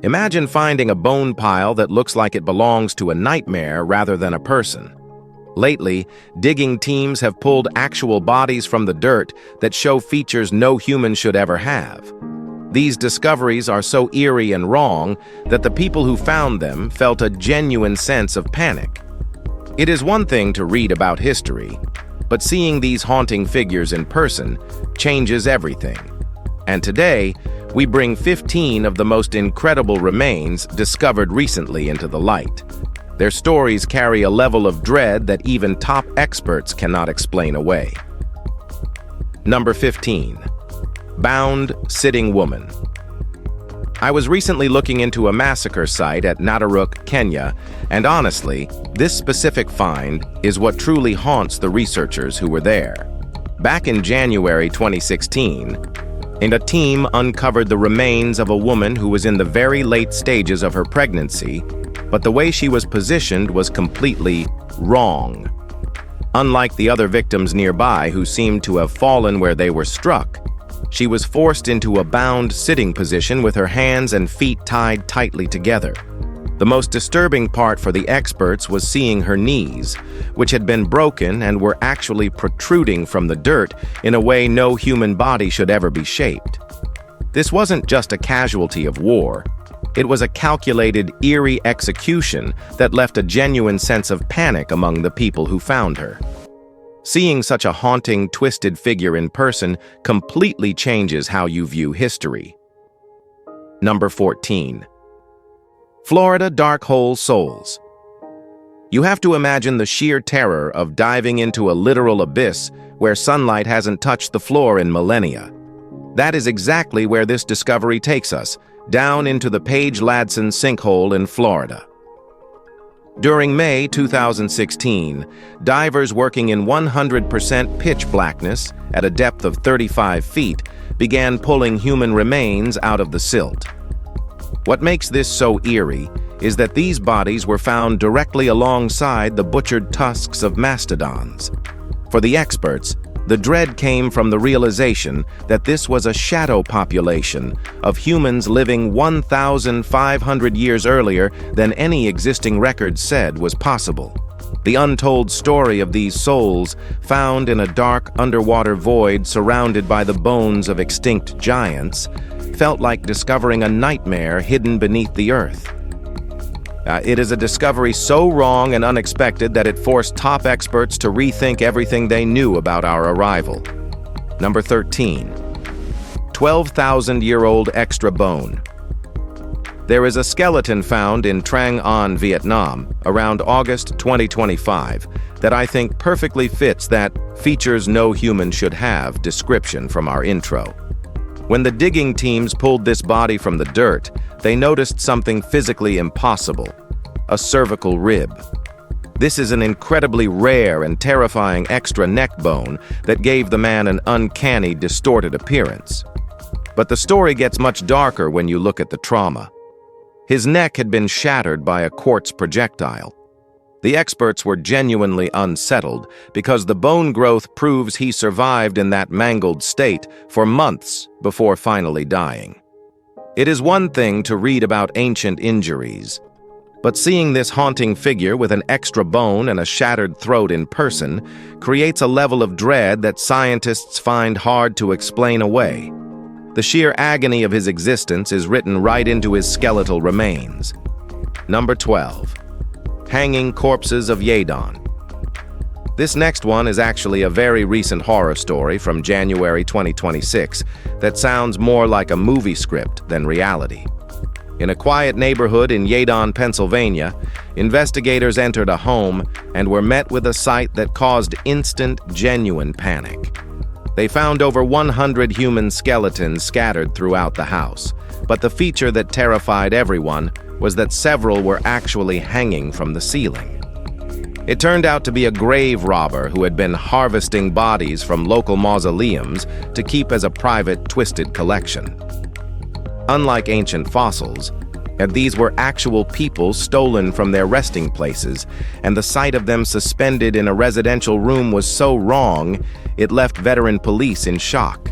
Imagine finding a bone pile that looks like it belongs to a nightmare rather than a person. Lately, digging teams have pulled actual bodies from the dirt that show features no human should ever have. These discoveries are so eerie and wrong that the people who found them felt a genuine sense of panic. It is one thing to read about history, but seeing these haunting figures in person changes everything. And today, we bring 15 of the most incredible remains discovered recently into the light. Their stories carry a level of dread that even top experts cannot explain away. Number 15. Bound Sitting Woman. I was recently looking into a massacre site at Narok, Kenya, and honestly, this specific find is what truly haunts the researchers who were there. Back in January 2016, a team uncovered the remains of a woman who was in the very late stages of her pregnancy, but the way she was positioned was completely wrong. Unlike the other victims nearby who seemed to have fallen where they were struck, she was forced into a bound sitting position with her hands and feet tied tightly together. The most disturbing part for the experts was seeing her knees, which had been broken and were actually protruding from the dirt in a way no human body should ever be shaped. This wasn't just a casualty of war. It was a calculated, eerie execution that left a genuine sense of panic among the people who found her. Seeing such a haunting, twisted figure in person completely changes how you view history. Number 14. Florida Dark Hole Souls. You have to imagine the sheer terror of diving into a literal abyss where sunlight hasn't touched the floor in millennia. That is exactly where this discovery takes us, down into the Page Ladson sinkhole in Florida. During May 2016, divers working in 100% pitch blackness at a depth of 35 feet began pulling human remains out of the silt. What makes this so eerie is that these bodies were found directly alongside the butchered tusks of mastodons. For the experts, the dread came from the realization that this was a shadow population of humans living 1,500 years earlier than any existing record said was possible. The untold story of these souls, found in a dark underwater void surrounded by the bones of extinct giants, felt like discovering a nightmare hidden beneath the earth. It is a discovery so wrong and unexpected that it forced top experts to rethink everything they knew about our arrival. Number 13. 12,000-year-old extra bone. There is a skeleton found in Trang An, Vietnam, around August 2025, that I think perfectly fits that "features no human should have" description from our intro. When the digging teams pulled this body from the dirt, they noticed something physically impossible: a cervical rib. This is an incredibly rare and terrifying extra neck bone that gave the man an uncanny, distorted appearance. But the story gets much darker when you look at the trauma. His neck had been shattered by a quartz projectile. The experts were genuinely unsettled because the bone growth proves he survived in that mangled state for months before finally dying. It is one thing to read about ancient injuries, but seeing this haunting figure with an extra bone and a shattered throat in person creates a level of dread that scientists find hard to explain away. The sheer agony of his existence is written right into his skeletal remains. Number 12. Hanging Corpses of Yadon. This next one is actually a very recent horror story from January 2026 that sounds more like a movie script than reality. In a quiet neighborhood in Yadon, Pennsylvania, investigators entered a home and were met with a sight that caused instant, genuine panic. They found over 100 human skeletons scattered throughout the house, but the feature that terrified everyone was that several were actually hanging from the ceiling. It turned out to be a grave robber who had been harvesting bodies from local mausoleums to keep as a private, twisted collection. Unlike ancient fossils, these were actual people stolen from their resting places, and the sight of them suspended in a residential room was so wrong, it left veteran police in shock.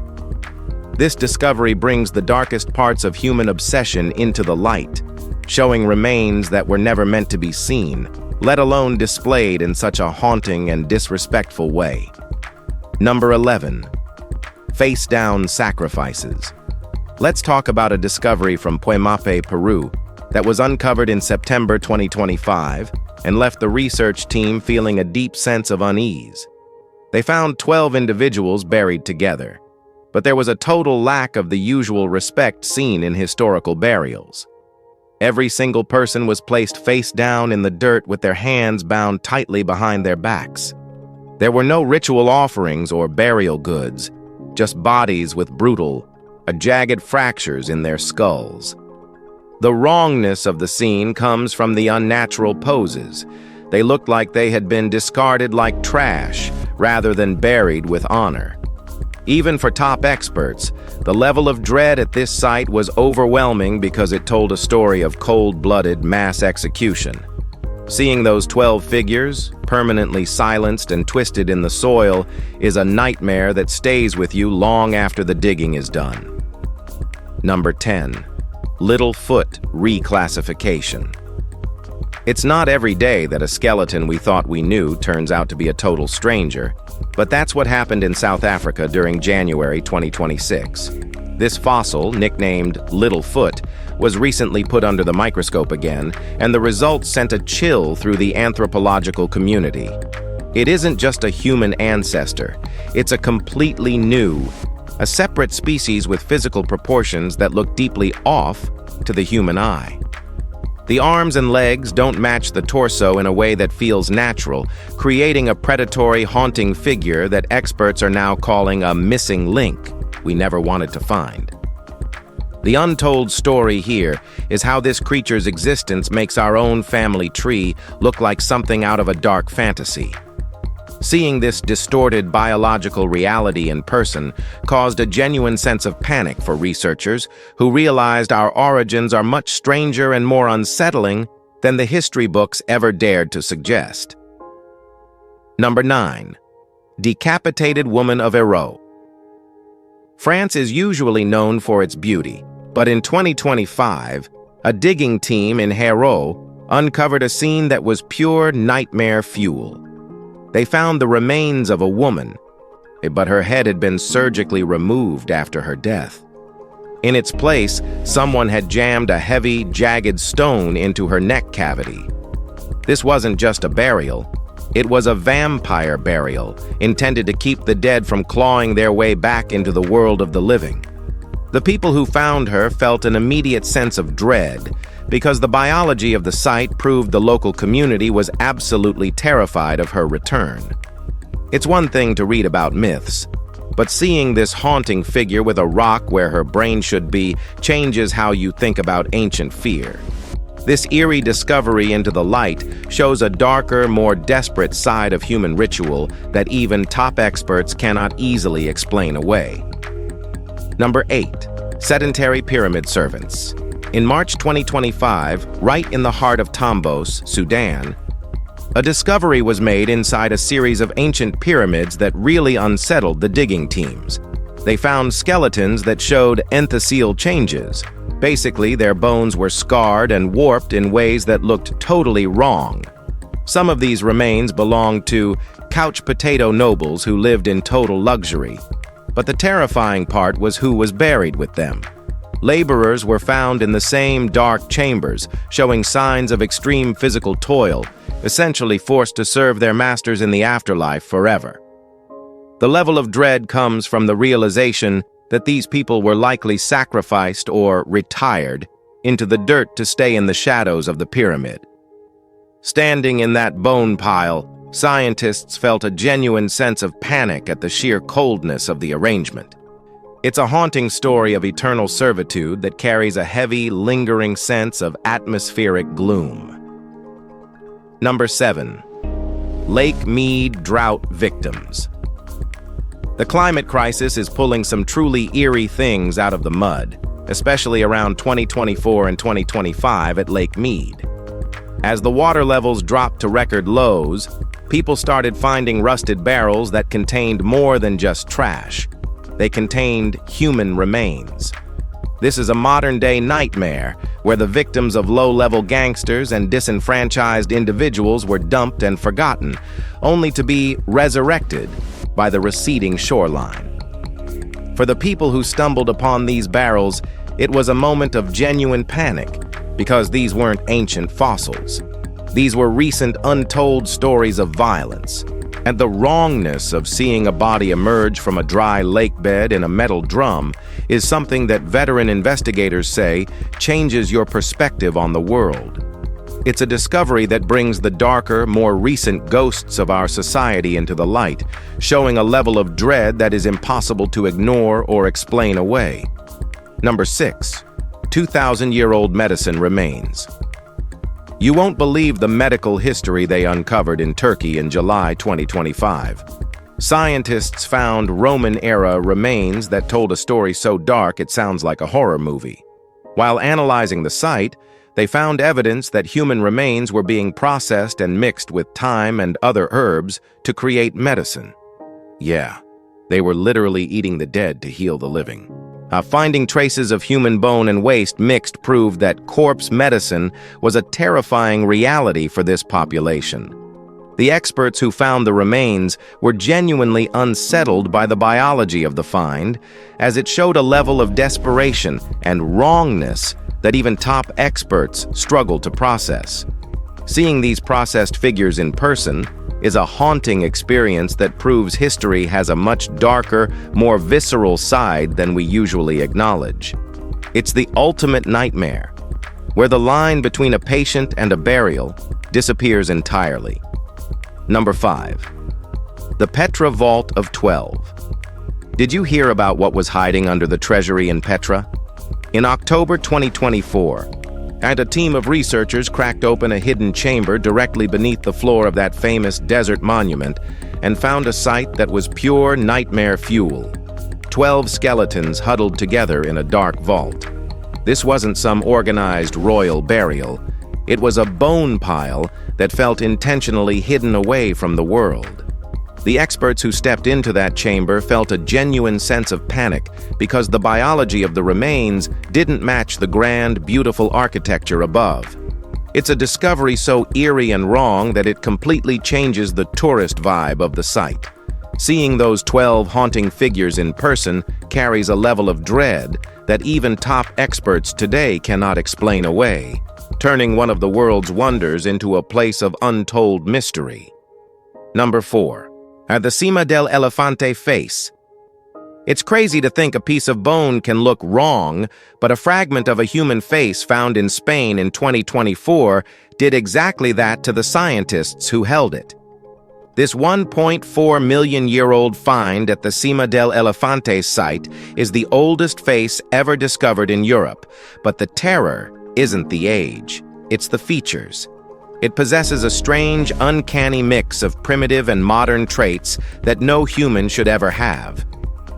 This discovery brings the darkest parts of human obsession into the light, showing remains that were never meant to be seen, let alone displayed in such a haunting and disrespectful way. Number 11. Face-down sacrifices. Let's talk about a discovery from Puemape, Peru, that was uncovered in September 2025 and left the research team feeling a deep sense of unease. They found 12 individuals buried together, but there was a total lack of the usual respect seen in historical burials. Every single person was placed face down in the dirt with their hands bound tightly behind their backs. There were no ritual offerings or burial goods, just bodies with brutal, jagged fractures in their skulls. The wrongness of the scene comes from the unnatural poses. They looked like they had been discarded like trash rather than buried with honor. Even for top experts, the level of dread at this site was overwhelming because it told a story of cold-blooded mass execution. Seeing those 12 figures, permanently silenced and twisted in the soil, is a nightmare that stays with you long after the digging is done. Number 10. Little foot reclassification. It's not every day that a skeleton we thought we knew turns out to be a total stranger, but that's what happened in South Africa during January 2026. This fossil, nicknamed Littlefoot, was recently put under the microscope again, and the results sent a chill through the anthropological community. It isn't just a human ancestor, it's a completely new, a separate species with physical proportions that look deeply off to the human eye. The arms and legs don't match the torso in a way that feels natural, creating a predatory, haunting figure that experts are now calling a missing link we never wanted to find. The untold story here is how this creature's existence makes our own family tree look like something out of a dark fantasy. Seeing this distorted biological reality in person caused a genuine sense of panic for researchers who realized our origins are much stranger and more unsettling than the history books ever dared to suggest. Number 9. Decapitated Woman of Hérault. France is usually known for its beauty, but in 2025, a digging team in Hérault uncovered a scene that was pure nightmare fuel. They found the remains of a woman, but her head had been surgically removed after her death. In its place, someone had jammed a heavy, jagged stone into her neck cavity. This wasn't just a burial. It was a vampire burial, intended to keep the dead from clawing their way back into the world of the living. The people who found her felt an immediate sense of dread, because the biology of the site proved the local community was absolutely terrified of her return. It's one thing to read about myths, but seeing this haunting figure with a rock where her brain should be changes how you think about ancient fear. This eerie discovery into the light shows a darker, more desperate side of human ritual that even top experts cannot easily explain away. Number 8. Sedentary pyramid servants. In March 2025, right in the heart of Tombos, Sudan, a discovery was made inside a series of ancient pyramids that really unsettled the digging teams. They found skeletons that showed enthesial changes. Basically, their bones were scarred and warped in ways that looked totally wrong. Some of these remains belonged to couch potato nobles who lived in total luxury. But the terrifying part was who was buried with them. Laborers were found in the same dark chambers, showing signs of extreme physical toil, essentially forced to serve their masters in the afterlife forever. The level of dread comes from the realization that these people were likely sacrificed or retired into the dirt to stay in the shadows of the pyramid. Standing in that bone pile, scientists felt a genuine sense of panic at the sheer coldness of the arrangement. It's a haunting story of eternal servitude that carries a heavy, lingering sense of atmospheric gloom. Number 7. Lake Mead drought victims. The climate crisis is pulling some truly eerie things out of the mud, especially around 2024 and 2025 at Lake Mead. As the water levels dropped to record lows, people started finding rusted barrels that contained more than just trash. They contained human remains. This is a modern-day nightmare where the victims of low-level gangsters and disenfranchised individuals were dumped and forgotten, only to be resurrected by the receding shoreline. For the people who stumbled upon these barrels, it was a moment of genuine panic because these weren't ancient fossils. These were recent untold stories of violence, and the wrongness of seeing a body emerge from a dry lake bed in a metal drum is something that veteran investigators say changes your perspective on the world. It's a discovery that brings the darker, more recent ghosts of our society into the light, showing a level of dread that is impossible to ignore or explain away. Number 6. 2,000-year-old medicine remains. You won't believe the medical history they uncovered in Turkey in July 2025. Scientists found Roman-era remains that told a story so dark it sounds like a horror movie. While analyzing the site, they found evidence that human remains were being processed and mixed with thyme and other herbs to create medicine. Yeah, they were literally eating the dead to heal the living. Finding traces of human bone and waste mixed proved that corpse medicine was a terrifying reality for this population. The experts who found the remains were genuinely unsettled by the biology of the find, as it showed a level of desperation and wrongness that even top experts struggle to process. Seeing these processed figures in person is a haunting experience that proves history has a much darker, more visceral side than we usually acknowledge. It's the ultimate nightmare, where the line between a patient and a burial disappears entirely. Number 5. The Petra Vault of 12. Did you hear about what was hiding under the treasury in Petra? In October 2024, a team of researchers cracked open a hidden chamber directly beneath the floor of that famous desert monument and found a site that was pure nightmare fuel. 12 skeletons huddled together in a dark vault. This wasn't some organized royal burial. It was a bone pile that felt intentionally hidden away from the world. The experts who stepped into that chamber felt a genuine sense of panic because the biology of the remains didn't match the grand, beautiful architecture above. It's a discovery so eerie and wrong that it completely changes the tourist vibe of the site. Seeing those 12 haunting figures in person carries a level of dread that even top experts today cannot explain away, turning one of the world's wonders into a place of untold mystery. Number 4. The Cima del Elefante face. It's crazy to think a piece of bone can look wrong, but a fragment of a human face found in Spain in 2024 did exactly that to the scientists who held it. This 1.4 million-year-old find at the Cima del Elefante site is the oldest face ever discovered in Europe, but the terror isn't the age, it's the features. It possesses a strange, uncanny mix of primitive and modern traits that no human should ever have.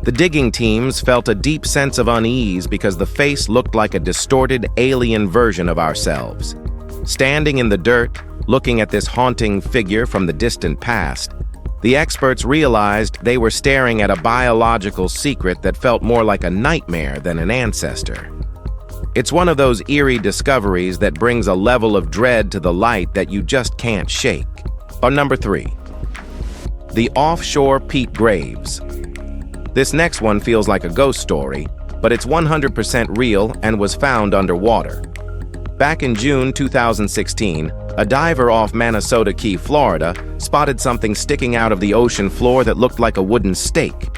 The digging teams felt a deep sense of unease because the face looked like a distorted alien version of ourselves. Standing in the dirt, looking at this haunting figure from the distant past, the experts realized they were staring at a biological secret that felt more like a nightmare than an ancestor. It's one of those eerie discoveries that brings a level of dread to the light that you just can't shake. Number 3. The offshore peat graves. This next one feels like a ghost story, but it's 100% real and was found underwater. Back in June 2016, a diver off Manasota Key, Florida, spotted something sticking out of the ocean floor that looked like a wooden stake.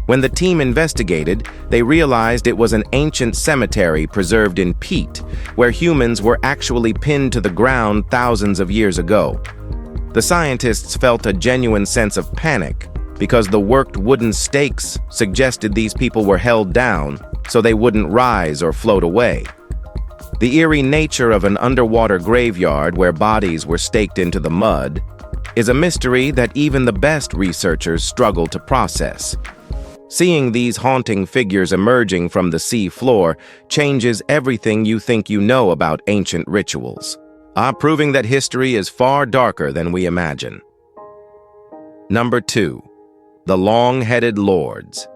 When the team investigated, they realized it was an ancient cemetery preserved in peat, where humans were actually pinned to the ground thousands of years ago. The scientists felt a genuine sense of panic because the worked wooden stakes suggested these people were held down so they wouldn't rise or float away. The eerie nature of an underwater graveyard where bodies were staked into the mud is a mystery that even the best researchers struggle to process. Seeing these haunting figures emerging from the sea floor changes everything you think you know about ancient rituals, proving that history is far darker than we imagine. Number 2. The Long-Headed Lords.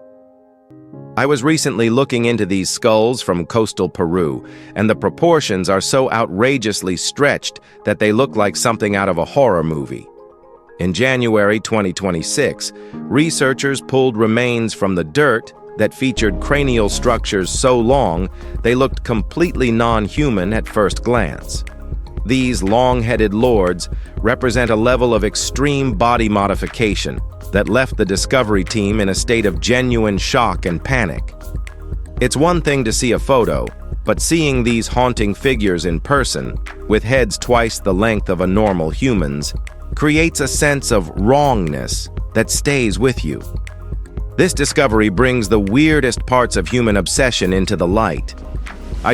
I was recently looking into these skulls from coastal Peru, and the proportions are so outrageously stretched that they look like something out of a horror movie. In January 2026, researchers pulled remains from the dirt that featured cranial structures so long they looked completely non-human at first glance. These long-headed lords represent a level of extreme body modification that left the discovery team in a state of genuine shock and panic. It's one thing to see a photo, but seeing these haunting figures in person, with heads twice the length of a normal human's, creates a sense of wrongness that stays with you. This discovery brings the weirdest parts of human obsession into the light,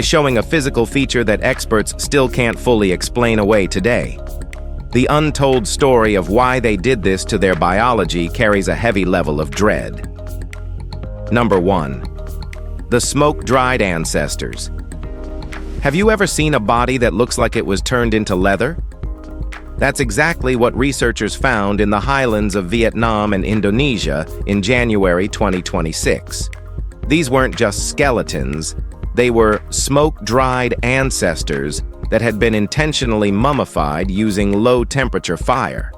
showing a physical feature that experts still can't fully explain away today. The untold story of why they did this to their biology carries a heavy level of dread. Number 1. The smoke-dried ancestors. Have you ever seen a body that looks like it was turned into leather? That's exactly what researchers found in the highlands of Vietnam and Indonesia in January 2026. These weren't just skeletons, they were smoke-dried ancestors that had been intentionally mummified using low-temperature fire.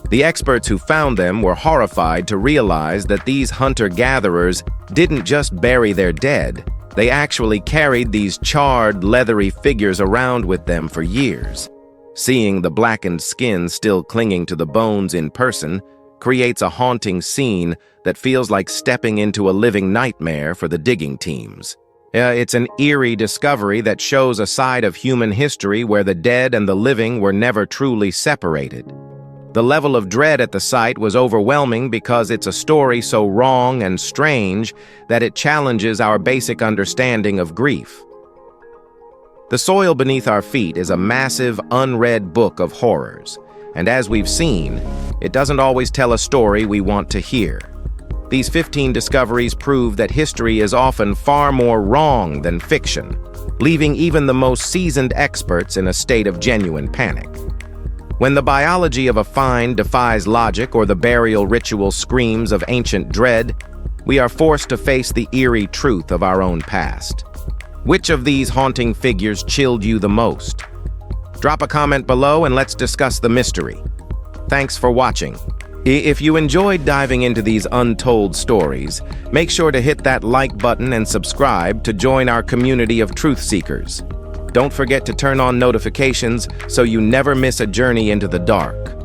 The experts who found them were horrified to realize that these hunter-gatherers didn't just bury their dead, they actually carried these charred, leathery figures around with them for years. Seeing the blackened skin still clinging to the bones in person creates a haunting scene that feels like stepping into a living nightmare for the digging teams. It's an eerie discovery that shows a side of human history where the dead and the living were never truly separated. The level of dread at the site was overwhelming because it's a story so wrong and strange that it challenges our basic understanding of grief. The soil beneath our feet is a massive, unread book of horrors, and as we've seen, it doesn't always tell a story we want to hear. These 15 discoveries prove that history is often far more wrong than fiction, leaving even the most seasoned experts in a state of genuine panic. When the biology of a find defies logic or the burial ritual screams of ancient dread, we are forced to face the eerie truth of our own past. Which of these haunting figures chilled you the most? Drop a comment below and let's discuss the mystery. Thanks for watching. If you enjoyed diving into these untold stories, make sure to hit that like button and subscribe to join our community of truth seekers. Don't forget to turn on notifications so you never miss a journey into the dark.